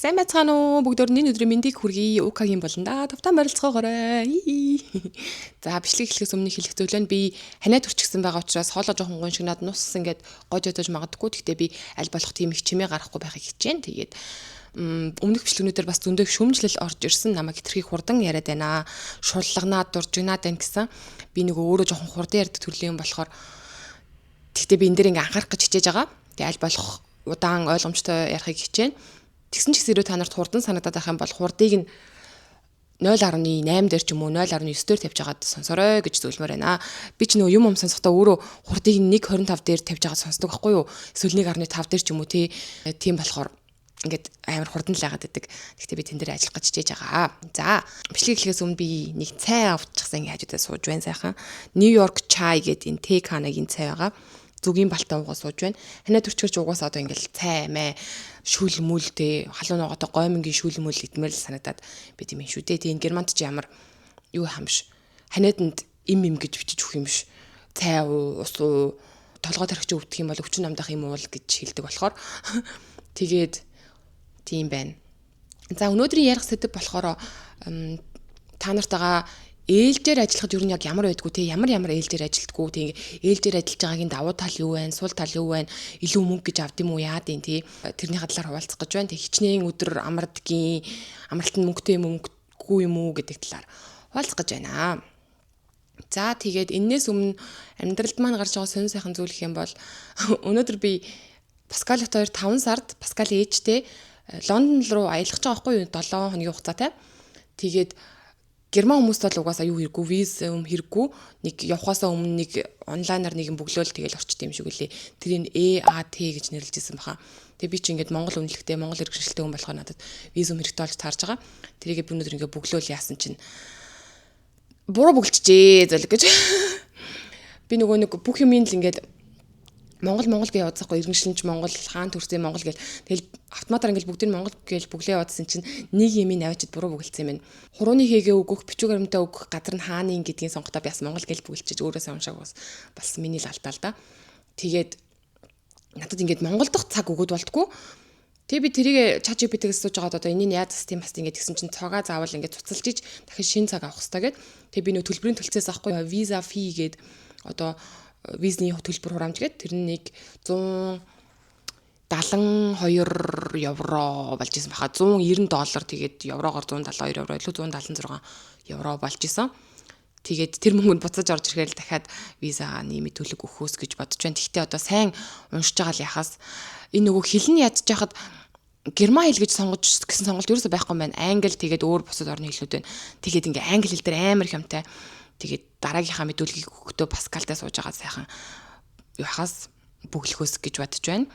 Сайн байцгаана уу? Бүгд өрний өдрийн мэндийг хүргэе. УК-гийн болон да тавтан барилцгаагаарай. За бичлэг эхлэхээс өмнө хэлэх зөвлөө нь би ханиад төрчихсөн байгаа учраас хоолоо жоохон гоншигнаад нус ингээд гож өдөж магадгүй. Гэхдээ би аль болох тийм их чимээ гарахгүй байхыг хичээн. Тэгээд өмнөх бичлэгнүүдээр бас зөндөө шүмжлэл орж ирсэн. Намайг хитрхи хурдан яриад байна. Шуллагнаад дуржигнаад байна гэсэн. Би нөгөө өөрөө жоохон хурдан ярьдаг төрлийн юм болохоор тэгтээ би энэ дээр ингээ анхаарах гэж хичээж байгаа. Тэгээд аль болох удаан ойлгомжтой ярихыг хичээн. Тэгсэн ч гэсэн та нарт хурдан санагдаад байх юм бол хурдыг нь 0.8 дээр ч юм уу 0.9 дээр тавьж байгаад сонсорой гэж зөвлөмөр байна. Би ч нөгөө юм сонсохдоо өөрөө хурдыг 1.25 дээр тавьж байгаад сонсдог байхгүй юу? Эсвэл 1.5 дээр ч юм уу тийм болохоор ингээд амар хурдан л байгаад байдаг. Гэхдээ би тэн дээр ажиллах гэж хичээж байгаа. За, бичлэг эхлэхээс өмнө би нэг цай авчихсан ингээ хажуудаа сууж байна сайхан. Нью-Йорк чай гэдэг энэ Т Канагийн цай байгаа. Зүгийн балтаа уугаа сууж байна. Ханаа төрчгөрч угаасаа одоо ингээл цай мэ шүүл мүлтэй халуун ногоотой гоймонгийн шүүл мүл идмээр л санагдаад би тийм шүү дээ. Тийм Германд ч ямар юу хамш ханиаданд им гэж бичиж өгөх юм биш. Цай ус толгой тархич өвдөх юм бол өвчин намдах юм уул гэж хэлдэг болохоор тэгээд тийм байна. За өнөөдрийн ярих сэдэв болохоор та нартайгаа ээлжээр ажиллахад юу нэг ямар байдгүй те ямар ээлжээр ажилтгүү те ээлжээр ажиллаж байгаагийн давуу тал юу вэ сул тал юу вэ илүү мөнгө гэж авд юм уу яад юм те тэрний хадлаар хуваалцах гэж байна те хичнээн өдөр амралтын мөнгөтэй мөнгөгүй юм уу гэдэг талаар хуваалцах гэж байна. За тэгээд энээс өмнө амьдралд маань гарч байгаа сонир сайхан зүйл гэх юм бол өнөөдөр би Паскалт хоёр 5 сард Паскалийн ээжтэй Лондон руу аялах гэж байгаа байхгүй юу 7 хоногийн хугацаатай. Тэгээд Герман хүмүүст бол угаасаа юу хэрэггүй виз хэрэггүй нэг явахаасаа өмнө нэг онлайнаар нэг бөглөөл тэгэл орчт юм шиг үлээ. Тэрийг EAT гэж нэрлэжсэн баха. Тэгээ би чи ингээд Монгол үнэлэхтэй Монгол иргэншилтэй хүн болохоор надад виз хэрэгтэй болж таарж байгаа. Тэрийг би өнөөдөр ингээд бөглөөл яасан чинь буруу бөглөжчээ зөлг гэж. Би нөгөө нэг бүх юм л ингээд Монгол гэж яваадсахгүй иргэншилч Монгол хаан төрсөн Монгол гэл тэгэл автоматар ингээл бүгдийг Монгол гэж бүглээ яваадсан чинь нэг юм навчид буруу бүгэлцсэн юм байна. Хурууны хийгээ өгөх, бичиг баримтаа өгөх газар нь хааны гэдгийг сонгохдоо би бас Монгол гэж бүгэлчиж өөрөөсөө уншааг бас миний л алдаа л да. Тэгээд надад ингээд Монгол дахь цаг өгöd болтгүй. Тэгээ би тэрийг ChatGPT-гээс сууж байгаад одоо энэний яаж систем бас ингээд тэгсэн чинь цогаа заавал ингээд цуцалж иж дахин шинэ цаг авах хэрэгтэй гэд. Тэгээ би нөө төлбөрийн төлцөөс авахгүй виза фи гээд одоо визний төлбөр хураамж гээд тэрнийг 172 евро болж исэн баха. $190 тэгээд еврогоор 172 евро илүү 176 евро болж исэн. Тэгээд тэр мөнгөнд буцаж орж ирэхээр дахиад визааны төлөг өгөхөөс гэж бодож байна. Гэхдээ одоо сайн уншиж байгаа л яхаас энэ нөгөө хэл нь ядж яхад герман хэл гэж сонгож гэсэн сонголт ерөөсөй байхгүй юм байна. Англи тэгээд өөр бусад орны хэлнүүд байна. Тэгээд ингээ англи хэл дээр амар хямтай. Тэгээд дараагийнхаа мэдүүлгийг өгөхдөө Паскалтай сууж байгаа сайхан яхаас бүглөхөөс гэж бодож байна.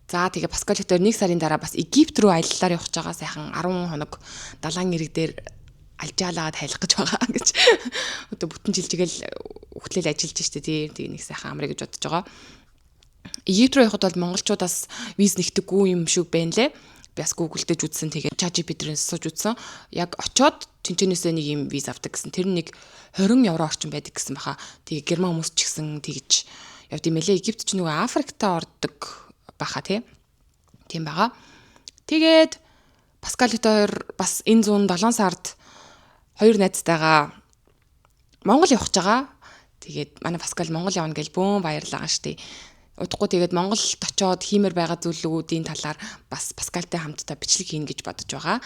За тэгээ Паскалт дээр 1 сарын дараа бас Египт рүү аяллаар явах гэж байгаа сайхан 10 хоног далайн ирэг дээр алжаалаад хайлах гэж байгаа гэж. Одоо бүтэн жилжгээл хөтлөл ажиллаж штэ тий нэг сайхан амрыг гэж бодож байгаа. Египт рүү явхад бол монголчуудаас виз нэгтэггүй юм шиг байна лээ. Би бас Google-дэж үзсэн тэгээд ChatGPT-ээс сууж үзсэн. Яг очоод тэнцэнээсээ нэг юм виз авдаг гэсэн. Тэр нэг 20 евро орчим байдаг гэсэн баха. Тэгээ герман хүмүүс ч гэсэн тэгж явд юм лээ. Египт ч нөгөө Африктаа ордог баха тийм байгаа. Тэгээд Паскалт хоёр бас энэ 107 сард хоёр найзтайгаа Монгол явах гэж байгаа. Тэгээд манай Паскал Монгол явна гэж бөөн баярлаа штэ. Удахгүй тэгээд Монголд очиод хиймээр байгаа зүйлүүдийн талаар бас Паскалтай хамтдаа бичлэг хийнэ гэж бодож байгаа.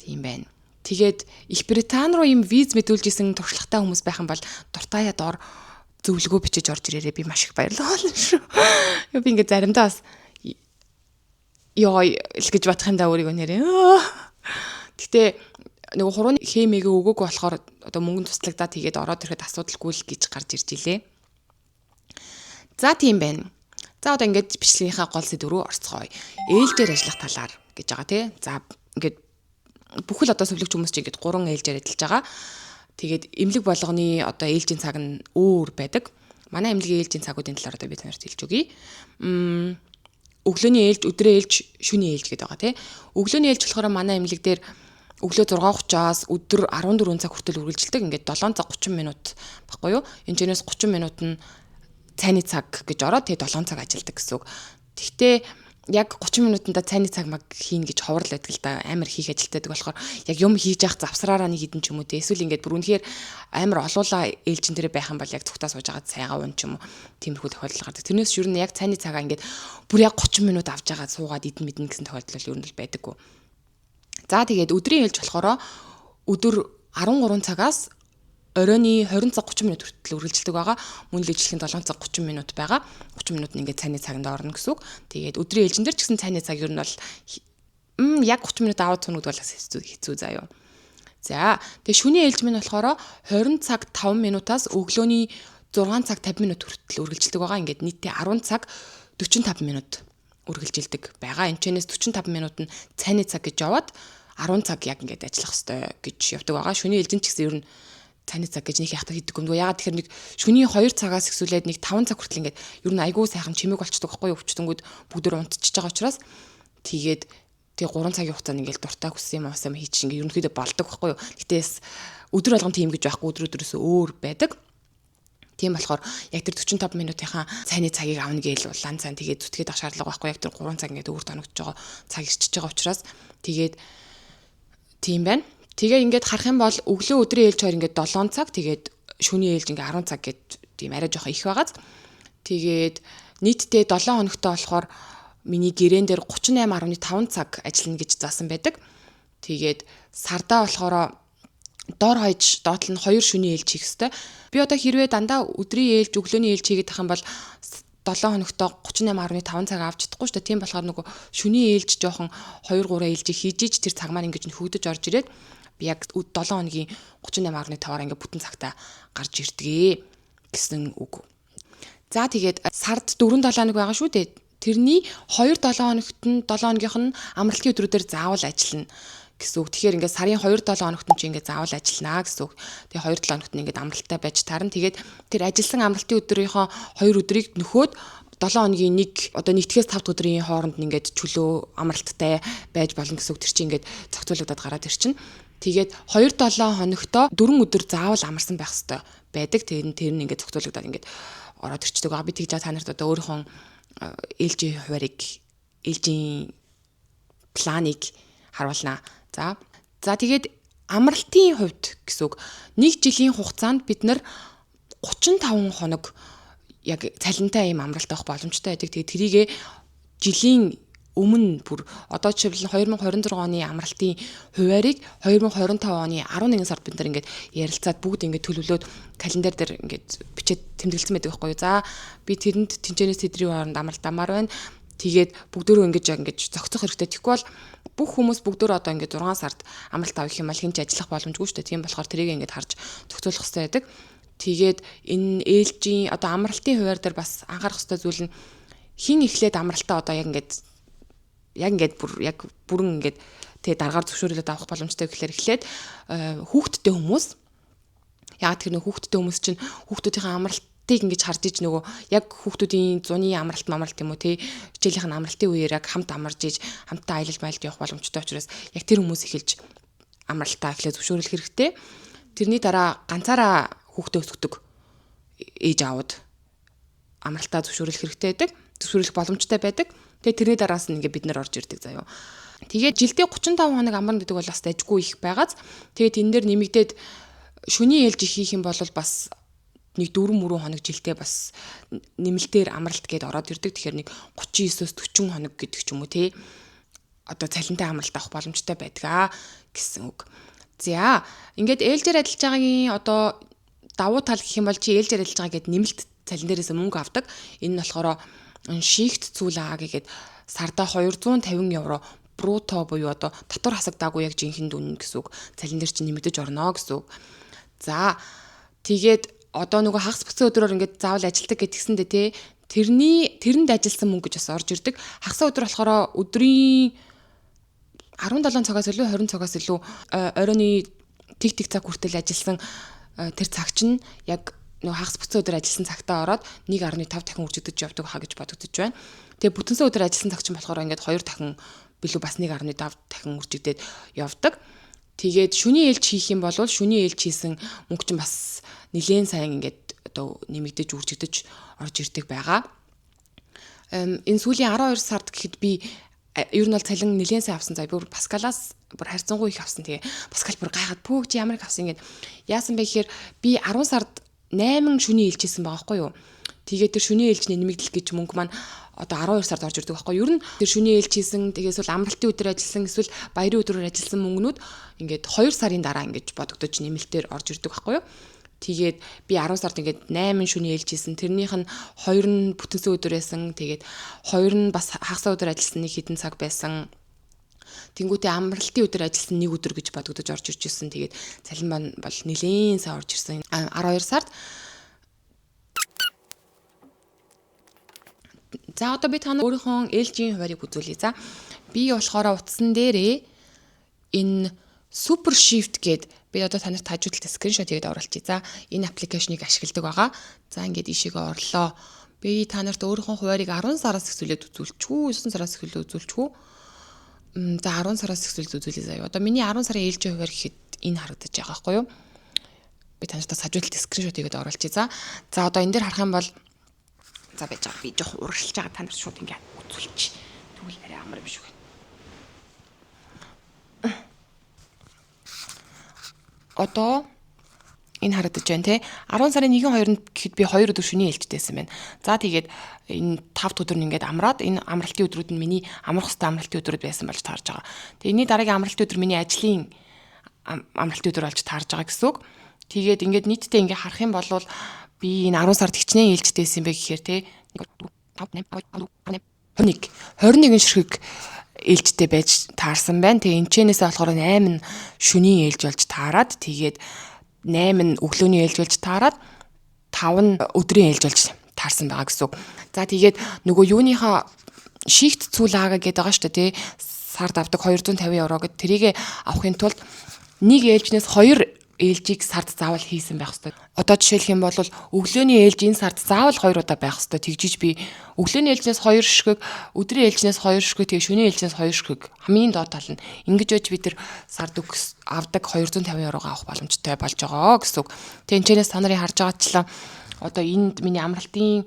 Тийм байна. Тэгээд Их Британи руу ийм виз мэдүүлж исэн туршлагатай хүмүүс байх юм бол дуртаяа доор зөвлөгөө бичиж орж ирээрээ би маш их баярлалаа шүү. Би ингээд заримдаа бас ёо л гэж бодох юм да өөрийгөө нэрээ. Гэтэ нөгөө хурууны хэмээг өгөөгүй болохоор одоо мөнгөнд туслагдаад тэгээд ороод ирэхэд асуудалгүй л гэж гарч ирж илээ. За тийм байна. За одоо ингээд бичлэгийнхаа гол сэдв рүү орцгоё. Ээлжээр ажиллах талаар гэж байгаа тий. За ингээд бүхэл одоо сувлэгч хүмүүс чинь ингээд 3 ээлжээр ажиллаж байгаа. Тэгээд эмнэлэг болгоны одоо ээлжийн цаг нь өөр байдаг. Манай эмнэлгийн ээлжийн цагуудын талаар одоо би танарт хэлж өгье. Өглөөний ээлж, өдрөө ээлж, шөнийн ээлж гэдэг байгаа тий. Өглөөний ээлж болохоор манай эмнэлэг дээр өглөө 6:30-аас өдөр 14 цаг хүртэл үргэлжилдэг. Ингээд 7 цаг 30 минут баггүй юу? Энэ чэнэс 30 минут нь цайны цаг гэж ороод тэгээ 7 цаг ажилладаг гэсэн үг. Тэгтээ яг 30 минутанда цайны цаг маг хийн гэж ховрол байдаг л да. Амар хийх ажилтайдаг болохоор яг юм хийж явах завсраараа нэг хідэн ч юм уу те. Эсвэл ингээд бүр үнэхээр амар олуулаа ээлжин дээр байх юм бол яг цухтаа сууж агаад сайгаа уун ч юм уу. Тиймэрхүү тохиолдол гардаг. Тэрнээс юу нь яг цайны цагаа ингээд бүр яг 30 минут авч агаад суугаад идэн мэднэ гэсэн тохиолдол юу нь л байдаггүй. За тэгээд өдрийн ээлж болохоор өдөр 13 цагаас оройны 20 цаг 30 минут хүртэл үргэлжилдэг байгаа. Мөн л ижилхэн 7 цаг 30 минут байгаа. 30 минут нь ингээд цайны цаганд орно гэсэн үг. Тэгээд өдрийн ээлжин дээр ч гэсэн цайны цаг ер нь бол яг 30 минут аваад цунагд бол хэцүү заяа. За тэгээд шөнийн ээлжин нь болохоор 20 цаг 5 минутаас өглөөний 6 цаг 50 минут хүртэл үргэлжилдэг байгаа. Ингээд нийтдээ 10 цаг 45 минут үргэлжилдэг байгаа. Энэчнээс 45 минут нь цайны цаг гэж яваад 10 цаг яг ингээд ажиллах хэрэгтэй гэж явдаг байгаа. Шөнийн ээлжин ч гэсэн ер нь цайны цаг гэж нэг яхдаг хийдэг юм дөө. Ягаад тэгэхээр нэг шөнийн 2 цагаас ихсүүлээд нэг 5 цаг хүртэл ингээд ер нь айгүй сайхан чимээг болчдөг байхгүй юу? Өвчтөнгүүд бүгдөө унтчихж байгаа учраас тэгээд тэг 3 цагийн хугацаанд ингээд дуртай хүссэн юм аасаа хийчих ингээд ерөнхийдөө болдог байхгүй юу? Гэтээс өдөр болгон тийм гэж байхгүй, өдрөөс өөр байдаг. Тийм болохоор яг тэр 45 минутынхаа цайны цагийг авна гээл улаан цайн тэгээд зүтгээд авах шаардлага байхгүй. Яг тэр 3 цаг ингээд өөр тоногдож байгаа цаг ирчихэж байгаа учраас тэгээд тийм байна. Тэгээ ингээд харах юм бол өглөө өдрийн ээлж хоёр ингээд 7 цаг, тэгээд шөнийн ээлж ингээд 10 цаг гэд тийм арай жоохон их байгааз. Тэгээд нийтдээ 7 хоногтой болохоор миний гэрээн дээр 38.5 цаг ажиллана гэж заасан байдаг. Тэгээд сардаа болохоор доор хаяж доотлол нь 2 шөнийн ээлж хийх хэрэгтэй. Би одоо хэрвээ дандаа өдрийн ээлж, өглөөний ээлж хийгээд тах юм бол 7 хоногтой 38.5 цаг авч чадахгүй шүү дээ. Тийм болохоор нөгөө шөнийн ээлж жоохон 2-3 ээлжийг хийж ич тэр цаг маань ингэж хөгдөж орж ирээд би яг 7 хоногийн 38.5-аар ингээд бүтэн цагтаа гарч ирдгээ гэсэн үг. За тэгээд сард 4-7 хоног байгаа шүү дээ. Тэрний 2-7 хоногт нь 7 хоногийнх нь амралтын өдрүүдээр заавал ажиллана гэсэн үг. Тэгэхээр ингээд сарын 2-7 хоногт нь чи ингээд заавал ажиллана гэсэн үг. Тэгээ 2-7 хоногт нь ингээд амралттай байж таарна. Тэгээд тэр ажилласан амралтын өдрийнхөө 2 өдрийг нөхөөд 7 хоногийн одоо 1-5 өдрийн хооронд ингээд чөлөө амралттай байж болно гэсэн үг. Тэр чинь ингээд зохицуулагдаад гараад ирчин. Тэгээд 2-7 хоногтоо 4 өдөр заавал амарсан байх хэрэгтэй байдаг. Тэр нь ингээд зохицуулагдаад ингээд ороод ирчдэг байгаа. Би тэгж та нарт одоо өөрийнхөө ээлжийн хуваарийг, ээлжийн планыг харуулнаа. За тэгээд амралтын хувьд гэсэн үг 1 жилийн хугацаанд бид нар 35 хоног яг цалинтай юм амралт авах боломжтой байдаг. Тэгээд тэрийгэ жилийн өмнө бүр одоо жишээлбэл 2026 оны амралтын хуваарийг 2025 оны 11 сард бид нар ингээд ярилцаад бүгд ингээд төлөвлөөд календар дээр ингээд бичээд тэмдэглэсэн байдаг байхгүй юу. За би тэрэнд тэнцэнээс тэдрийн хооронд амралт амар байна. Тэгээд бүгдөө ингэж зохицох хэрэгтэй. Тэгэхгүй бол бүх хүмүүс бүгдөө одоо ингээд 6 сард амралт авах юм бол хинч ажиллах боломжгүй шүү дээ. Тийм болохоор тэрийг ингээд харж зохицуулах хэрэгтэй байдаг. Тэгээд энэ ээлжийн одоо амралтын хуваар дээр бас анхаарах хэрэгтэй зүйл нь хин эхлээд амралтаа одоо яг ингээд бүрэн ингээд тэгээ дараагаар зөвшөөрлөд авах боломжтой гэхлээр эхлээд хүүхдтэй хүмүүс яг тэр хүүхдтэй хүмүүс чинь хүүхдүүдийн амралтыг ингэж харж иж нөгөө яг хүүхдүүдийн зуны амралт юм уу те хичээлийнх нь амралтын үеэр яг хамт амарж иж хамтдаа аялал майлд явах боломжтой учраас яг тэр хүмүүс эхэлж амралтаа эхлээд зөвшөөрлөх хэрэгтэй. Тэрний дараа ганцаараа хүүхдээ өсгдөг ээж аауд амралтаа зөвшөөрлөх хэрэгтэй байдаг. Зөвшөөрлөх боломжтой байдаг. Тэгээ тэрний дараас нь ингээд бид нар орж ирдэг заяа. Тэгээд жилдээ 35 хоног амарна гэдэг бол бас дайггүй их байгааз. Тэгээд энэ дээр нэмэгдээд шөнийн ээлж хийх юм бол бас нэг 4-3 хоног жилдээ бас нэмэлтээр амралт гээд ороод ирдэг. Тэгэхээр нэг 39-өөс 40 хоног гэдэг ч юм уу те. Одоо цалинтай амралт авах боломжтой байдаг гэсэн үг. За ингээд ээлжээр ажиллаж байгаагийн одоо давуу тал гэх юм бол чи ээлжээр ажиллаж байгаа гэд нэмэлт цалин дээрээс мөнгө авдаг. Энэ нь болохоор шигт цүүл гэгээд сардаа 250 евро бруто буюу одоо татвар хасагдаагүй яг жинхэнэ дүн гэсэн үг. Цалин дээр чинь нэмэгдэж орно гэсэн үг. За тэгээд одоо нөгөө хагас бүцэн өдрөөр ингээд заавал ажилдаг гэдгсэндээ те тэрэнд ажилласан мөнгө гэж бас орж ирдэг. Хагас өдөр болохоор өдрийн 17 цагаас илүү 20 цагаас илүү оройны тэг цаг хүртэл ажилласан тэр цаг чинь яг нөгөө хагас бүцэн өдөр ажилласан цагтаа ороод 1.5 дахин үржигдэж явдаг хаа гэж бодогдож байна. Тэгээ бүтэнсэн өдөр ажилласан цаг чинь болохоор ингээд 2 дахин билүү бас 1.5 дахин үржигдээд явдаг. Тэгээд шөнийн ээлж хийх юм бол шөнийн ээлж хийсэн мөнгө чинь бас нэлээд сайн ингээд одоо нэмэгдэж үржигдэж орж ирдэг байгаа. Энэ сүүлийн 12 сард гэхэд би ер нь бол цалин нэлээд сайн авсан. За бүр Паскалаас бүр харьцангуй их авсан. Тэгээ Паскал бүр гайхаад пүүг чи ямар их авсан ингээд яасан бэ гэхээр би 10 сард 8 шүний ээлжсэн байгаа байхгүй юу. Тэгээд тэр шүний ээлжний нэмэгдэл гэж мөнгө маань одоо 12 сард орж ирдэг байхгүй юу. Ер нь тэр шүний ээлж хийсэн тэгээс бол амралтын өдөр ажилласан эсвэл баярын өдрөөр ажилласан мөнгнүүд ингээд 2 сарын дараа ингэж бодогдож нэмэлтээр орж ирдэг байхгүй юу. Тэгээд би 10 сард ингээд 8 шүний ээлж хийсэн. Тэрнийх нь 2 нь бүтэнсэн өдөр байсан. Тэгээд 2 нь бас хагас өдөр ажилласан нэг хэдэн цаг байсан. Тэнгүүтээ амралтын өдөр ажилласан нэг өдөр гэж бодогдож орж ирж ирсэн. Тэгээд цалин маань бол нэлээд сайн орж ирсэн. 12 сард. За одоо би та өөрийнхөө ээлжийн хуваарийг үзүүлье. За би болохоор утсан дээрээ энэ Super Shift гээд би одоо танарт хажуудалд скриншот хийгээд оруулчихъя. За энэ аппликейшнийг ашигладаг байгаа. За ингээд ишээгээ орлоо. Би танарт өөрийнхөө хуваарийг 10 сараас эхлүүлээд үзүүлчихв. 9 сараас эхлүүлээд үзүүлчихв. За 10 сараас эхлүүлээд үзүүлээ заяа. Одоо миний 10 сарын ээлжийн хуваар гэхэд энэ харагдаж байгаа байхгүй юу? Би танарт хажуудалд скриншот хийгээд оруулчихъя. За одоо энэ дээр харах юм бол за байж байгаа. Би жоох урагшилж байгаа танарт шууд ингээд үзүүлчих. Тэгвэл арай амар биш үү? Одоо энэ харагдаж байна те 10 сарын 1-2-нд гэхэд би 2 өдөр шөнийн ээлжтэйсэн байна. За тэгээд энэ 5 өдөр нь ингээд амраад энэ амралтын өдрүүд нь миний амрах хэвээр амралтын өдрүүд байсан болж таарж байгаа. Тэгээд энэний дараагийн амралтын өдөр миний ажлын амралтын өдөр болж таарж байгаа гэсэн үг. Тэгээд ингээд нийтдээ ингээд харах юм бол би энэ 10 сард хичнээн ээлжтэйсэн бэ гэхээр те 21 ширхэг ээлжтэй байж таарсан байна. Тэгээ энэчнээсээ болохоор 8 шөнийн ээлж болж таарад тэгээд 8 өглөөний ээлж болж таарад 5 өдрийн ээлж болж таарсан байгаа гэсэн үг. За тэгээд нөгөө юуныхаа шигт цүүл аага гэдэг байгаа шүү дээ тий. Сард авдаг 250 евро гэд тэрийг авахын тулд нэг ээлжнээс 2 ээлжийг сард заавал хийсэн байх хэрэгтэй. Одоо жишээлх юм бол өглөөний ээлж энэ сард заавал 2 удаа байх хэрэгтэй. Тэгжиж би өглөөний ээлжнээс 2 ширхэг, өдрийн ээлжнээс 2 ширхэг, тэгээ шөнийн ээлжнээс 2 ширхэг хамгийн доод тал нь ингэж байж бид тэр сард авдаг 250 еврогоо авах боломжтой болж байгаа гэсэн үг. Тэгээ энэчнээс та нарын харж байгаачлаа одоо энд миний амрах хэвээр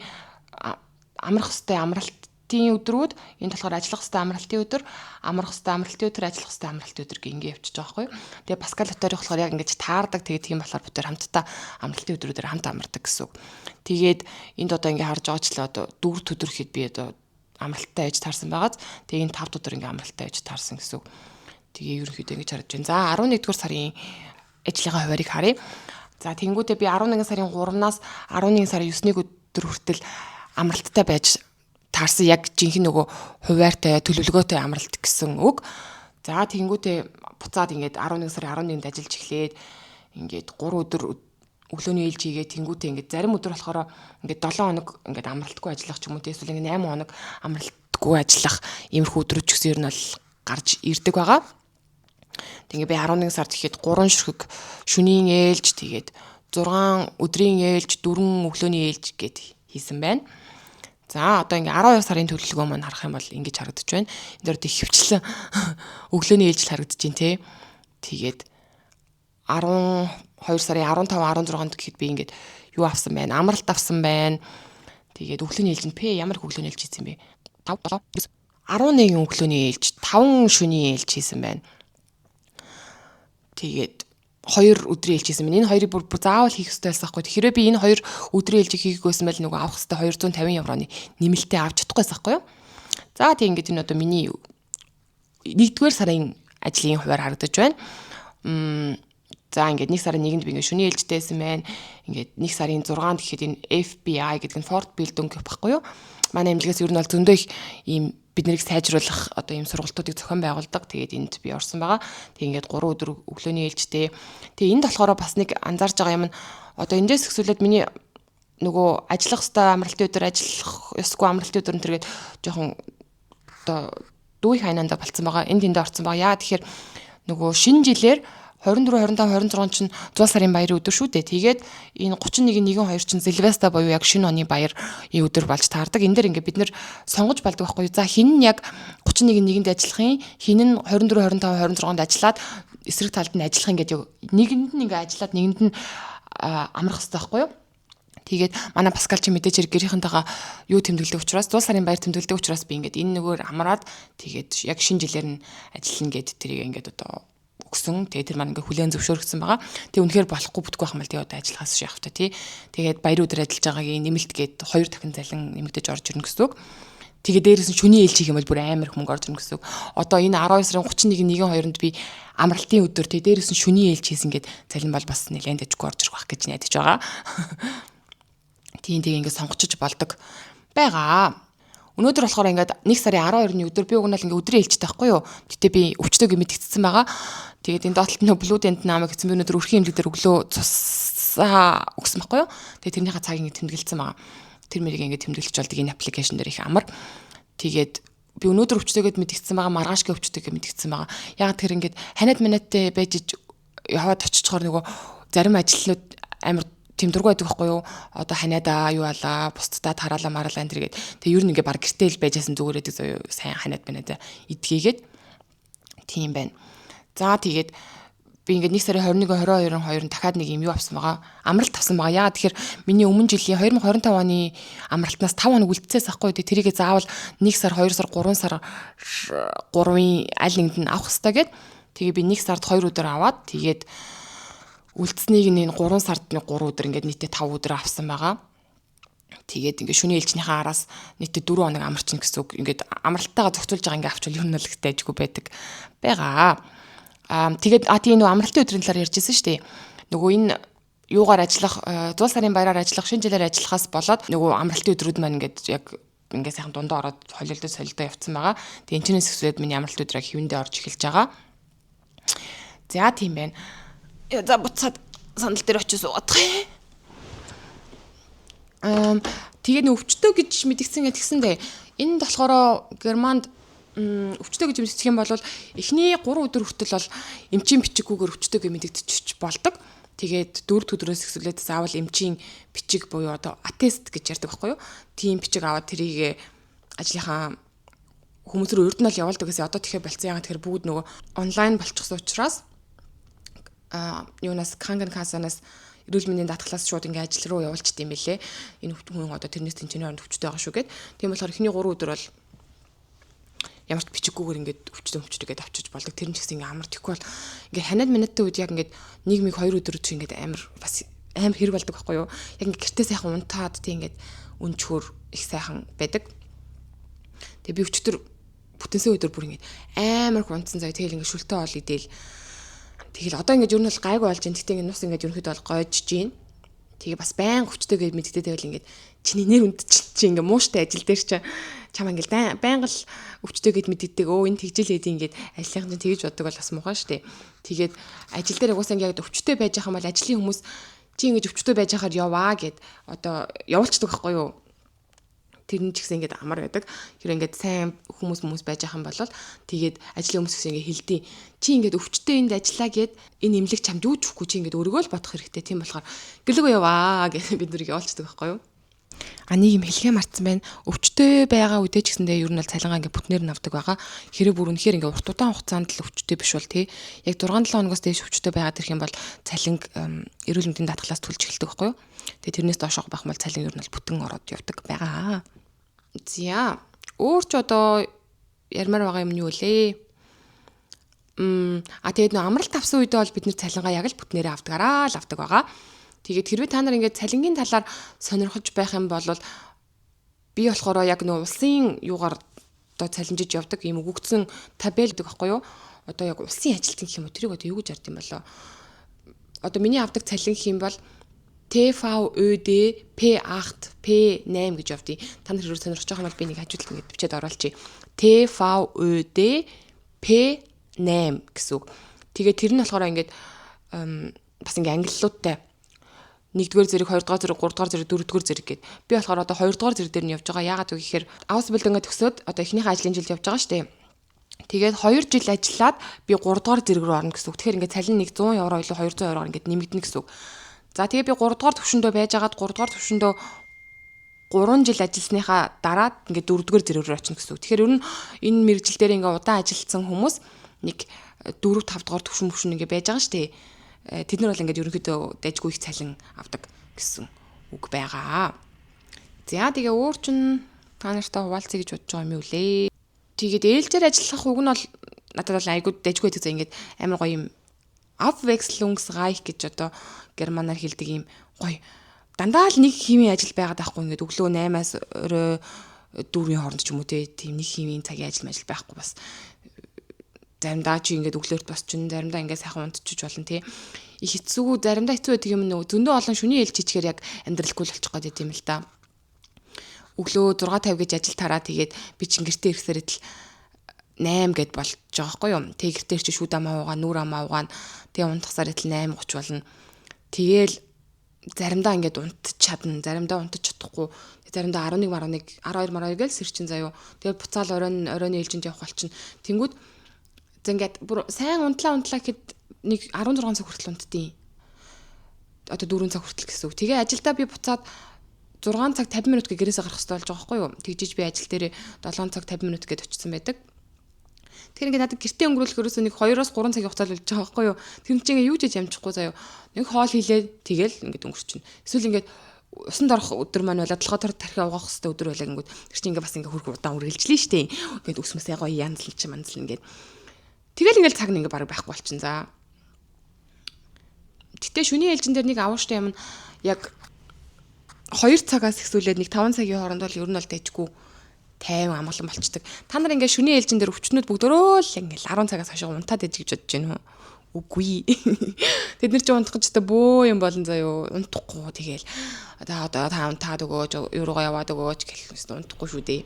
амралтын өдрүүд энд болохоор ажиллах хэвээр амралтын өдөр, амрах хэвээр амралтын өдөр, ажиллах хэвээр амралтын өдөр гингээ явчихж байгаа байхгүй юу. Тэгээ Паскал Лотари болохоор яг ингэж таардаг. Тэгээд тийм болохоор бид хамтдаа амралтын өдрүүдээр хамт амардаг гэсэн үг. Тэгээд энд одоо ингээ харж байгаачлаа одоо 4 өдөр хэд би одоо амралттай ээж таарсан байгааз тэгээ энэ 5 өдөр ингээ амралттай ээж таарсан гэсэн үг. Тэгээ ерөнхийдөө ингэж харж байна. За 11-р сарын ажлынхаа хуваарийг харъя. За тэнгуүдээ би 11 сарын 3-наас 11 сарын 9-ний өдөр хүртэл амралттай байж таарсан яг жинхэнэ нөгөө хуваартай төлөвлөгөөтэй амралт гэсэн үг. За тэнгуүтээ буцаад ингээд 11 сарын 11-нд ажиллаж эхлээд ингээд 3 өдөр өглөөний ээлж хийгээд тэнгуүтээ ингээд зарим өдөр болохоор ингээд 7 хоног ингээд амралтгүй ажиллах ч юм уу эсвэл ингээд 8 хоног амралтгүй ажиллах иймэрхүү өдрүүд ч гэсэн ер нь бол гарч ирдэг байгаа. Тэгээ би 11 сард ихэд 3 ширхэг шөнийн ээлж тэгээд 6 өдрийн ээлж 4 өглөөний ээлж гэд хийсэн байна. За одоо ингээ 12 сарын төлөвлөгөө маань харах юм бол ингэж харагдаж байна. Энд дээр ихэвчлэн өглөөний ээлжил харагдаж байна те. Тэгээд 12 сарын 15 16-нд гэхэд би ингээд юу авсан байна? Амралт авсан байна. Тэгээд өглөөний ээлжинд ямар их өглөөний ээлж хийсэн бэ? 5 7 11 өглөөний ээлж, 5 шөнийн ээлж хийсэн байна. Тэгээд 2 өдрийн ээлж хийсэн байна. Энэ хоёрыг бүр заавал хийх хэрэгтэй байсан байхгүй. Тэгэхээр би энэ 2 өдрийн ээлжийг хийх байсан бол нөгөө авах хэрэгтэй 250 евроны нэмэлтээ авч чадахгүй байсан байхгүй юу? За тийм ингээд энэ одоо миний 1-р сарын ажлын хуваар харагдаж байна. За ингээд 1 сарын 1-нд би ингээд шөнийн ээлжтэйсэн байна. Ингээд 1 сарын 6-нд гэхэд энэ FBI гэдэг нь Ford Bildung байхгүй юу? Манай эмнэлгээс ер нь бол зөндөө их ийм бид нарыг сайжруулах одоо ийм сургалтуудыг зохион байгуулдаг. Тэгээд энд би орсон байгаа. Тэг ингээд 3 өдөр өглөөний ээлжтэй. Тэгээ энд болохоор бас нэг анзаарж байгаа юм нь одоо эндээс эхлүүлээд миний нөгөө ажиллах хэвээр амралтын өдөр ажиллах ёсгүй амралтын өдөр энэ төргээд жоохон одоо дүүх хайнанда болцсон байгаа. Энд орсон байгаа. Яа тэгэхээр нөгөө шинэ жилээр 24 25 26 чинь 100 сарын баярын өдөр шүү дээ. Тэгээд энэ 31 1 2 чинь Сильвеста буюу яг шинэ оны баярын өдөр болж таардаг. Энэ дэр ингээд бид нэр сонгож балдаг байхгүй юу? За хин нь яг 31 1-нд ажиллахын, хин нь 24 25 26-нд ажиллаад эсрэг талд нь ажиллах ингээд нэгэнд нь ингээд ажиллаад нэгэнд нь амрах хэрэгтэй байхгүй юу? Тэгээд манай Паскал чи мэдээж хэрэг гэрийнхэнтэйгээ юу тэмдэглэдэг учраас дуул сарын баяр тэмдэглэдэг учраас би ингээд энэ нөгөөр амраад тэгээд яг шинэ жилээр нь ажиллана гэд тэрийг ингээд одоо өгсөн. Тэгээд тэр маань ингээд хүлээн зөвшөөрөгдсөн байгаа. Тэгээд үнэхээр болохгүй бүтггүй байх юм бол тэгээд одоо ажиллахаас шахав та тий. Тэгээд баяр өдөр ажиллаж байгаагийн нэмэлт гээд 2 дахин залин нэмэгдэж орж ирнэ гэсэн үг. Тэгээд дээрээс нь шүний ээлж хийх юм бол бүр амар их мөнгө орж ирнэ гэсэн үг. Одоо энэ 12 сарын 31-ний 1-2-нд би амралтын өдөр тэгээд дээрээс нь шүний ээлж хийсэн гээд залин бол бас нэлээд дэжгүй орж ирэх байх гэж найдаж байгаа. Тийм ингээд сонгочж болдог байгаа. Өнөөдөр болохоор ингээд 1 сарын 12-ны өдөр би угнал ингээд өдрийн ээлжтэй байхгүй юу. Гэтэ би өвчтөг мэдгэцсэн байгаа. Тэгээд энэ доотлолт нөө Blue Dent намайг эцэн би өнөөдөр өрхийн эмнэлэг дээр өглөө цусаа өгсөн байхгүй юу. Тэгээд тэрнийхээ цагийг ингээд тэмдэглэсэн байгаа. Тэр мэрийг ингээд тэмдэглэж болдог энэ аппликейшн дээр их амар. Тэгээд би өнөөдөр өвчтөгэд мэдгэцсэн байгаа, маргаашгийн өвчтөгэд мэдгэцсэн байгаа. Яг тэр ингээд ханиад манайтай байж яваад очичхоор нөгөө зарим ажлууд амар тэмдэргүй байдаг байхгүй юу? Одоо ханиадаа юу алаа, бусдаа тараалаа мараалаа энэ төргээд. Тэгээ ер нь ингээ баг гэртэл байжсэн зүгээр байдаг зөө сайн ханиад банаа идгээгээд. Тийм байна. За тэгээд би ингээд 1 сарын 21-22-нд дахиад нэг юм юу авсан байгаа. Амралт авсан байгаа. Яа тэгэхээр миний өмнө жилийн 2025 оны амралтнаас 5 хоног үлдсээс ахгүй. Тэрийгээ заавал 1 сар, 2 сар, 3 сар 3-ын аль нэгэнд нь авах хэрэгтэй гээд. Тэгээ би 1 сард 2 өдөр аваад тэгээд үлдсэнийг энэ 3 сард 3 өдөр ингээд нийтээ 5 өдөр авсан байгаа. Тэгээд ингээд шөнийн ээлжнийхээ араас нийтээ 4 хоног амарчин гэсэн үг. Ингээд амралтайгаа зохицуулж байгаа ингээд авчвал ер нь л ихтэй ажгүй байдаг байгаа. Тэгээд тийм нөгөө амралтын өдрийн талаар ярьжсэн шүү дээ. Нөгөө энэ юугаар ажиллах, дуул сарын баяраар ажиллах, шинэ жилээр ажиллахаас болоод нөгөө амралтын өдрүүд маань ингээд яг ингээд сайхан дундаа ороод холилдоо солилдоо явцсан байгаа. Тэгээд энэ ч нэсвэд миний амралтын өдрөө хэвэндээ орж эхэлж байгаа. За тийм байна. За буцаад сандал дээр очиж суугаад. Тэгээд өвчтөө гэж мэдгдсэн гэтгсэндээ энэ болохоор Германд өвчтөө гэж мэдчих юм бол эхний 3 өдөр хүртэл бол эмчийн бичиггүйгээр өвчтөө гэж мэдэгдчих болдог. Тэгээд 4 дахь өдрөөс эхлээд заавал эмчийн бичиг буюу одоо attest гэж ярьдаг байхгүй юу? Тийм бичиг аваад тэрийг ажлынхаа хүмүүс рүү урд нь л явуулдаг гэсэн. Одоо тэгэхээр болцсон яагаад тэгэхээр бүгд нөгөө онлайн болчихсон учраас юунаас Krankenkassanаас эрүүл мэндийн даатгалаас шууд ингээ ажил руу явуулчихдээ юм бэлээ. Энэ хүн одоо тэрнээс тэнцэнэ хооронд өвчтэй байгаа шүү гэд. Тийм болохоор эхний 3 өдөр бол ямар ч бичиггүйгээр ингээд өвчтөгээд авчиж болдог. Тэр нь ч гэсэн ингээ амар тэхгүй бол ингээ ханиад минутын үед яг ингээд нийгмийг 2 өдөр чи ингээд амар бас амар хэрэг болдог байхгүй юу? Яг ингээ гэртээ сайхан унтаад тийм ингээд өнчхөр их сайхан байдаг. Тэгээ би өчтөр бүтэнсээ өдөр бүр ингээд амар гунцсан заяа тэгэл ингээ шүлтээ ол идээл. Тэгэл одоо ингээд ер нь бол гайгүй болж байна. Тэгтээ ингээд нус ингээд ерөнхийдөө бол гойж гин. Тэгээ бас байн өвчтөйгээд мэддээ тэгэл ингээд чиний нэр үндчил чи ингээ мууштай ажил дээр чи чам ингээл байнга л өвчтөйгээд мэддэг. Энэ тэгжэл эдийн ингээд ажлынхан чинь тэгж боддог бол бас муухай штэ. Тэгээд ажил дээр угаасаа ингээд өвчтөй байж байгаа юм бол ажлын хүмүүс чи ингэж өвчтөй байж хахаар яваа гэд одоо явуулцдаг байхгүй юу? Тэр нь ч гэсэн ингээд амар байдаг. Тэр ингээд сайн хүмүүс байж байгаа юм бол тэгээд ажлын хүмүүс гэсэн ингээд хэлдэг. Чи ингээд өвчтөй энд ажиллаа гэд энэ имлэг чамд юу ч өгөхгүй чи ингээд өөрийгөө л бодох хэрэгтэй. Тийм болохоор гэлгүй яваа гэж бид нүрийг явуулцдаг байхгүй юу? Нэг юм хэлхээ марцсан байна. Өвчтөй байгаа үедээ ч гэсэндээ ер нь бол цалингаа ингээд бүтнээр нь авдаг байгаа. Хэрэв бүр үнэхээр ингээд урт удаан хугацаанд л өвчтөй биш бол тий. Яг 6-7 хоногоос дээш өвчтөй байгаад ирэх юм бол цалинг эрүүл мэндийн даатгалаас төлж эхэлдэг байхгүй юу? Тэгээ тэрнээс доошоо байх юм бол цалин ер нь бол бүтэн ороод явдаг байгаа. За өөр ч одоо ярмаар байгаа юм нь юу лээ? Тэгээд нөө амралт авсан үедээ бол бид нэр цалингаа яг л бүтнээрээ авдаг байгаа. Тэгээд хэрвээ та нар ингээд цалингийн талаар сонирхож байх юм бол би болохоор яг нөө улсын юугаар одоо цалинжиж явдаг юм өгөгдсөн табел гэдэг байхгүй юу? Одоо яг улсын ажилтан гэх юм уу? Тэрийг одоо юу гэж ярьд юм болоо? Одоо миний авдаг цалин гэх юм бол TVÖD P8 P8 гэж явдیں۔ Та нар хэрвээ сонирхож байгаа юм бол би нэг хажууд ингээд бичээд оруулчих. TVÖD P8 гэсэн үг. Тэгээд тэр нь болохоор ингээд бас ингээд ангиллуудтай 1-р зэрэг, 2-р зэрэг, 3-р зэрэг, 4-р зэрэг гээд. Би болохоор одоо 2-р зэрэг дээр нь явж байгаа. Яагаад вэ гэхээр Ausbildung төгсөөд одоо эхнийхээ ажлын жилд явж байгаа шүү дээ. Тэгээд 2 жил ажиллаад би 3-р зэрэг рүү орно гэсэн үг. Тэгэхээр ингээд цалин нэг 100 евро илүү 200 евро ингээд нэмэгдэнэ гэсэн үг. За тэгээ би 3-р төвшөндөө байжгаад 3-р төвшөндөө 3 жил ажилласныхаа дараа ингээд 4-р зэрэг рүү очино гэсэн үг. Тэгэхээр ер нь энэ мэргэжил дээр ингээд удаан ажилласан хүмүүс нэг 4-5-р төвшин ингээд байж байгаа шүү дээ. Тэд нар бол ингээд ерөнхийдөө дайггүй их цалин авдаг гэсэн үг байгаа. За тэгээ өөр чин та нартай хуваалцъя гэж бодож байгаа юм юу лээ. Тэгээд ээлжээр ажиллах үг нь бол надад бол айгуу дэжгүй байдаг. За ингээд амар гоё юм Abwechslungsreich гэж одоо германаар хэлдэг юм гоё дандаа л нэг химийн ажил байгаад байхгүй ингээд өглөө 8-аас орой 4-ийн хооронд ч юм уу тийм нэг химийн цагийн ажил байхгүй бас заримдаа чи ингээд өглөөрт босч чин заримдаа ингээд сайхан унтчих болно тий их хэцүү заримдаа хэцүү байдаг юм нөө зөндөө олон шүний ээлж хийчихээр яг амьдралгүй л болчих гээд юм л да. Өглөө 6:50 гэж ажил тараа тэгээд би чин гэртээ ирэхсээр л 8 гэд болж байгаа байхгүй юу. Тэг гэртээ чи шүүд амаа уугаа, нүр амаа уугаа. Тэг унтахсаар л 8:30 болно. Тэгээл заримдаа ингээд унтчих чадна, заримдаа унтчих чадахгүй. Заримдаа 11 12 гээл сэрчин заяо. Тэгээд буцаал оройн ээлжинд явах болчихно. Тэнгүүд за ингээд бүр сайн унтлаа гэхэд нэг 16 цаг хүртэл унтдیں۔ Одоо 4 цаг хүртэл гэсэн үг. Тэгээ ажилдаа би буцаад 6 цаг 50 минут гэрээсээ гарах хэрэгтэй болж байгаа байхгүй юу. Тэгжиж би ажил дээр 7 цаг 50 минут гээд очсон байдаг. Тэгэхээр ингээд надад гэртээ өнгөрүүлэх ерөөсөө нэг 2-3 цагийн хугацаа л болж байгаа байхгүй юу. Тэр чинь ингээд юу ч ямжихгүй заяо. Нэг хоол хийлээд тэгэл ингээд өнгөрчихнө. Эсвэл ингээд усанд орох өдөр маань болоод толгой тархи угаах хэвээр өдөр байлаа гингүүд. Тэр чинь ингээд бас ингээд хөрх удаан үргэлжлэн штэ. Ингээд үсмэсээ гоё янзлж ингээд. Тэгэл ингээд цаг нь ингээд бараг байхгүй болчихно за. Гэтэ шүний ээлжин дээр нэг авууштай юм яг 2 цагаас ихсүүлээд нэг 5 цагийн хооронд бол ер нь бол дэжгүй 50 амгалан болчдөг. Та нар ингээ шүний ээлжин дээр өвчнүүд бүгдөө л ингээл 10 цагаас хойш унтаад ээж гэж бодож байна уу? Үгүй. Тэд нар чи унтах гэж та бөө юм болон заяо унтахгүй тэгэл одоо та унтаад өгөөж юуруугаа яваад өгөөж гэх унтахгүй шүү дээ.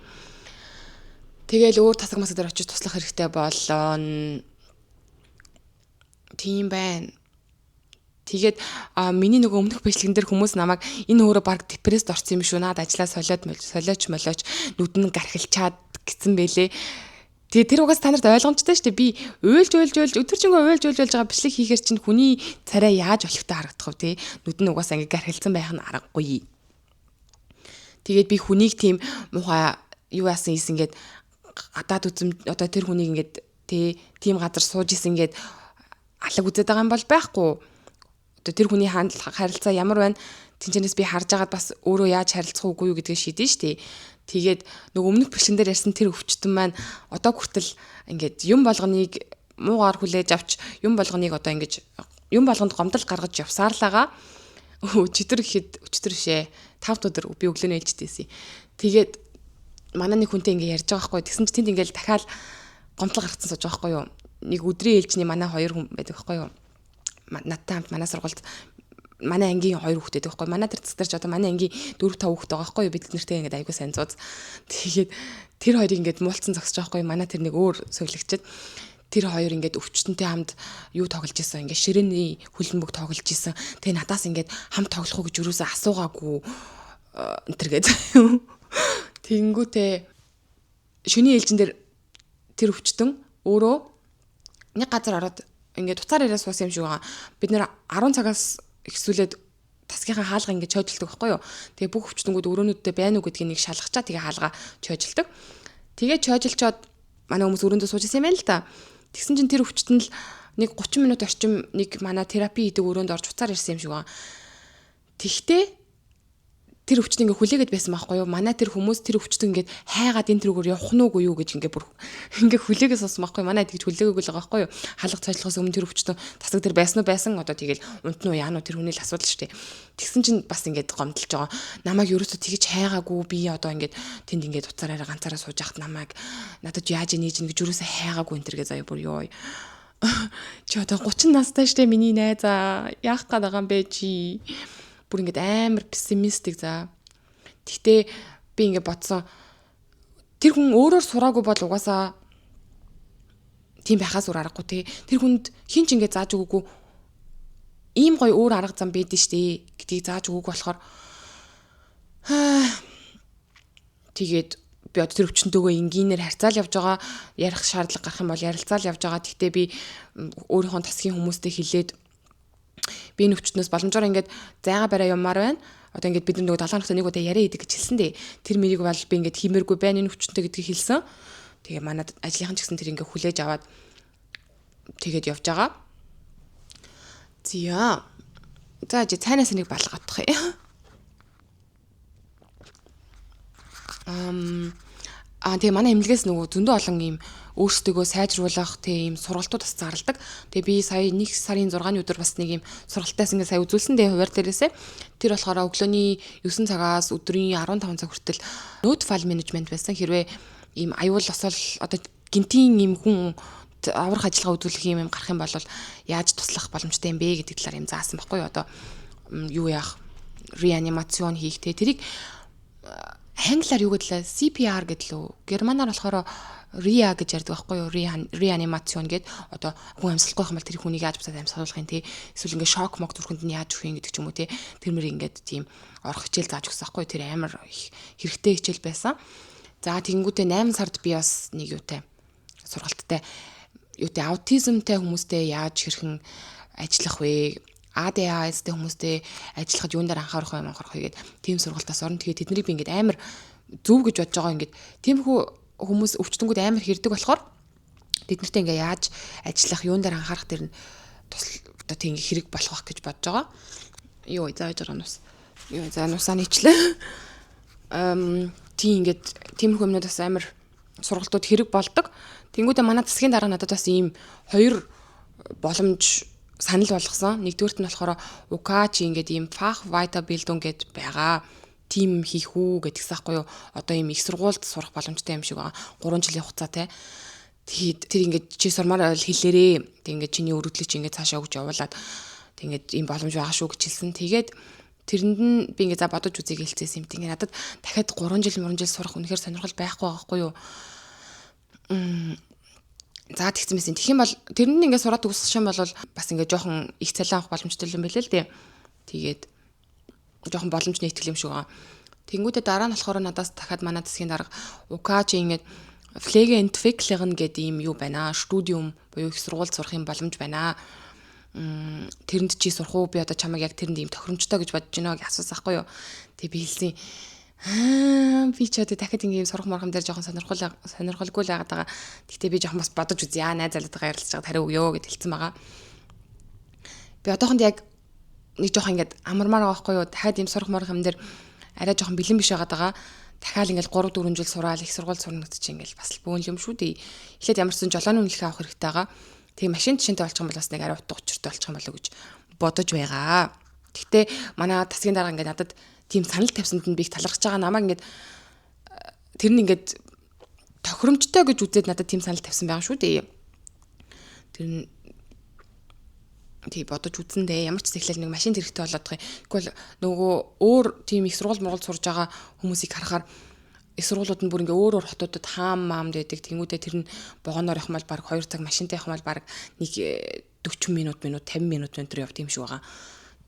Тэгэл өөр тасаг масаг дээр очиж туслах хэрэгтэй болоо. Тийм байна. Тэгээд миний нөгөө өмнөх бичлэгэн дээр хүмүүс намайг энэ өөрөө баг депресд орсон юм шүү. Наад ажиллаа солиоч нүдэн гархилчаад гэсэн бэлээ. Тэгээд тэр угаас та нарт ойлгомжтой шүү дээ. Би өөлж өдөржингөө байгаа бичлэг хийхээр чинь хүний царай яаж олигтой харагдах вэ те? Нүдэн угаасаа ингээ гархилсан байх нь аргагүй. Тэгээд би хүнийг тийм муухай юу яасан ингээд гадаад үзэм одоо тэр хүнийг ингээд тийм газар сууж исэн ингээд алаг үзээд байгаа юм бол байхгүй. Тэр хүний харилцаа ямар байна? Тинчнээс би харж агаад бас өөрөө яаж харилцах уугүй юу гэдгийг шийдэн штэ. Тэгээд нөгөө өмнөх бичлэгэн дээр ярьсан тэр өвчтөн маань одоо хүртэл ингээд юм болгоныг муугаар хүлээж авч юм болгоныг одоо ингэж юм болгонд гомдол гаргаж явсаар л байгаа. Өчтөр бишээ 5 өдөр би өглөө ээлжтэйсэн. Тэгээд манай нэг хүнтэй ингээд ярьж байгаа байхгүй. Тэгсэн чинь тэнд ингээд дахиад гомдол гаргацсан сууж байгаа байхгүй юу? Нэг өдрийн ээлжний манай 2 хүн байдаг байхгүй юу? Надтай хамт манай сургуульд манай ангийн 2 хүүхдтэй байхгүй. Манай тэр цэцгэр ч одоо манай ангийн 4-5 хүүхдтэй байгаа байхгүй. Бид нэртэй ингээд айгуу сайн зууз. Тэгээд тэр хоёрыг ингээд муулцсан зогсож байгаа байхгүй. Манай тэр нэг өөр сөглөгчд тэр хоёр ингээд өвчтөнтэй хамт юу тоглож исэн. Ингээд ширээний хөлбөмбөг тоглож исэн. Тэгээ надаас ингээд хамт тоглох уу гэж юусаа асуугаагүй энтергээд. Тэнгүүтээ шүний ээлжин дээр тэр өвчтөн өөрөө нэг газар ороод ингээд туцаар яриа суусан юм шиг байгаа. Бид нэр 10 цагаас ихсүүлээд тасгийнхаа хаалга ингээд чойжилдаг байхгүй юу. Тэгээ бүх өвчтөнгүүд өрөөнүүдтэй байна уу гэдгийг нэг шалгачаа тэгээ хаалга чойжилдаг. Тэгээ чойжилчоод манай хүмүүс өрөөндөө сууж исэн юм байна л да. Тэгсэн чинь тэр өвчтөн л нэг 30 минут орчим нэг манай терапи хийдэг өрөөнд орж туцаар ирсэн юм шиг байгаа. Тэгтээ тэр өвчтөн ингээ хүлээгээд байсан байхгүй юу? Манай тэр хүмүүс тэр өвчтөн ингээд хайгаад энэ төрөөр явах нь уугүй юу гэж ингээ бүр ингээ хүлээгээс сонсон байхгүй юу? Манай тэгж хүлээгээгүй л байгаа байхгүй юу? Халах цайжлахаас өмнө тэр өвчтөн тасаг дээр байсан уу байсан одоо тэгэл унтна уу яана уу тэр хүний л асуудал шүү дээ. Тэгсэн чинь бас ингээд гомдолж байгаа. Намайг ерөөсөө тэгж хайгаагүй би одоо ингээд тэнд ингээд уцаараа ганцаараа сууж яхад намайг надад яаж нээж ин гэж ерөөсөө хайгаагүй энэ төргээ заяа бүр ёо. Чи одоо 30 настай штэ миний найзаа яах гээд байгаа юм бэ чи? Бүр ингээд амар пессимистик за. Тэгтээ би ингээд бодсон. Тэр хүн өөрөөр сураагүй бол угаасаа тийм байхаас өөр аргагүй те. Тэр хүнд хин ч ингээд зааж өгөөгүй. Ийм гоё өөр арга зам байдэн штэ гэдгийг зааж өгөөгүй болохоор тэгээд би одоо тэр өвчнөдөө энгийнээр харьцаал явж байгаа. Ярих шаардлага гарах юм бол ярилцаал явж байгаа. Тэгтээ би өөрийнхөө тасгийн хүмүүстэй хэлээд би энэ өвчтнөөс боломжоор ингээд зайгаа барай юмар байна. Одоо ингээд бид нөгөө 7 хоногт нэг удаа яриа хийдэг гэж хэлсэн дээ. Тэр мэрийг бол би ингээд хиймээргүй байна энэ өвчтөнтэй гэдгийг хэлсэн. Тэгээ манад ажлынхан ч гэсэн тэр ингээд хүлээж аваад тэгээд явж байгаа. Зя. За цайнаас нэг балга отох юм. Тэгээ манай эмнэлгээс нөгөө зөндөө олон ийм өөрсдөө сайжруулах тийм сургалтууд бас зарладаг. Тэгээ би сая 1 сарын 6-ны өдөр бас нэг ийм сургалтаас ингээд сая үзүүлсэн дээ хуваар дээрээсээ. Тэр болохоор өглөөний 9 цагаас өдрийн 15 цаг хүртэл нode file management байсан. Хэрвээ ийм аюул осол одоо гинтийн ийм хүн аврах ажиллагаа үзүүлэх юм гарах юм бол яаж туслах боломжтой юм бэ гэдэг талаар юм заасан баггүй юу. Одоо юу яах, реанимацион хийх те тэрийг англиар юу гэдлээ CPR гэдлөө. Германаар болохоор RIA гэж ярьдаг байхгүй юу? Реанимацион гэд одоо хүн амьсгалахгүй юм бол тэр хүнийг яаж буцаад амьсгалуулах юм те. Эсвэл ингээд шок мог зүрхэнд нь яаж өгөх юм гэдэг ч юм уу те. Тэр мөр ингээд тийм орох хичээл зааж өгсөн байхгүй юу? Тэр амар хэрэгтэй хичээл байсан. За тэгэнгүүтээ 8 сард би бас нэг юутай сургалттай юутай аутизмтай хүмүүстэй яаж хэрхэн ажиллах вэ? ADHD хүмүүстэй ажиллахад юун дээр анхаарах юм гэдэг тийм сургалтаас орно. Тэгээд тэднийг би ингээд амар зөв гэж бодож байгаа ингээд тиймэрхүү хүмүүс өвчтөнгүүд амар хэрдэг болохоор тэднэртэй ингээд яаж ажиллах юун дээр анхаарах дээр нь одоо тийм хэрэг болох байх гэж бодож байгаа. Юу зааж байгаа нус. Юу за нусаа нийчлээ. Тийм ингээд тиймэрхүү юмнууд бас амар сургалтууд хэрэг болдог. Тэнгүүдээ манай засгийн дараа надад бас ийм хоёр боломж санал болгосон. Нэгдүгürt нь болохоор укач ингээд ийм фах weiterbildung гэд байгаа. Тим хийх үү гэдгээс аахгүй юу. Одоо ийм их сургуульд сурах боломжтой юм шиг байгаа. 3 жилийн хугацаа те. Тэгээд тэр ингээд чи сурмаар байл хэлээрээ. Тэг ингээд чиний өргөдлөг чи ингээд цаашаа өгч явуулаад тэг ингээд ийм боломж байгаа шүү гэж хэлсэн. Тэгээд тэрэнд нь би ингээд за бодож үзье гэлцээсэн юм. Тэг ингээд надад дахиад 3 жил сурах үнэхээр сонирхол байхгүй байхгүй юу. За тэгсэн мэсэн. Тэгэх юм бол тэрэнд ингээд сураад төгсөх юм бол бас ингээд жоохон их цалин авах боломжтой юм байлээ л дээ. Тэгээд жоохон боломж нэгтгэл юм шиг байгаа. Тэнгүүдээ дараа нь болохоор надаас дахиад манай засгийн дарга укач ингээд Pflege entwickeln гэдэг ийм юу байна. Студиум буюу их сургуульд сурах юм боломж байна. Тэрэнд чи сурах уу? Би одоо чамайг яг тэрэнд ийм тохиромжтой гэж бодож байна гэж асуусан байхгүй юу. Тэг би хэлсэн. Би ч одоо дахиад ингээм сурах мархам дээр жоохон сонирхолгүй л байгаад байгаа. Гэхдээ би жоохон бас бодож үзье. Найз залуутайгаа ярилцж байгаа тариу өгөө гэж хэлсэн байгаа. Би одоохонд яг нэг жоохон ингээд амармаар байгаа байхгүй юу. Дахиад ийм сурах мархам дээр арай жоохон бэлэн биш байгаад байгаа. Дахиад ингээд 3-4 жил сураал их сургууль сурна гэдэг чинь ингээд бас л бөөн юм шүү дээ. Эхлээд ямарсан жолооны үнэлгээ авах хэрэгтэй байгаа. Тэгээ машин жишээнтэй болчих юм бол бас нэг арай утга учиртай болчих юм болоо гэж бодож байгаа. Гэхдээ манай засгийн дарга ингээд надад тийм санал тавьсанд нь би их талархаж байгаа. Намайг ингээд тэр нь ингээд тохиромжтой гэж үзээд надад тийм санал тавьсан байгаа шүү дээ. Тэр нь тий бодож үзсэндээ ямар ч ихлээл нэг машин хэрэгтэй болоод байгаа. Тэгвэл нөгөө өөр тийм их сургууль сурж байгаа хүмүүсийг харахаар их сургуулиуд нь бүр ингээ өөр хотуудад хаам маамд байдаг. Тэнгүүдээ тэр нь богоноор явах мал баг 2 цаг машинтай явах мал баг нэг 40 минут 50 минут өнтер явд юм шиг байгаа.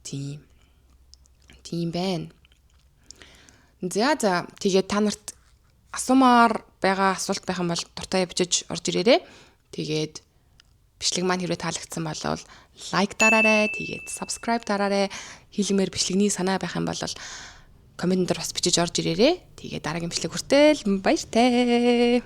Тийм байна. За тэгээд та нарт асуумаар байгаа асуулт байх юм бол дуртай бичиж орж ирээрэй. Тэгээд бичлэг маань хэрвээ таалагдсан бол лайк дараарай, тэгээд subscribe дараарай. Хэлмээр бичлэгний санаа байх юм бол коммент дээр бас бичиж орж ирээрэй. Тэгээд дараагийн бичлэг хүртэл баяртай.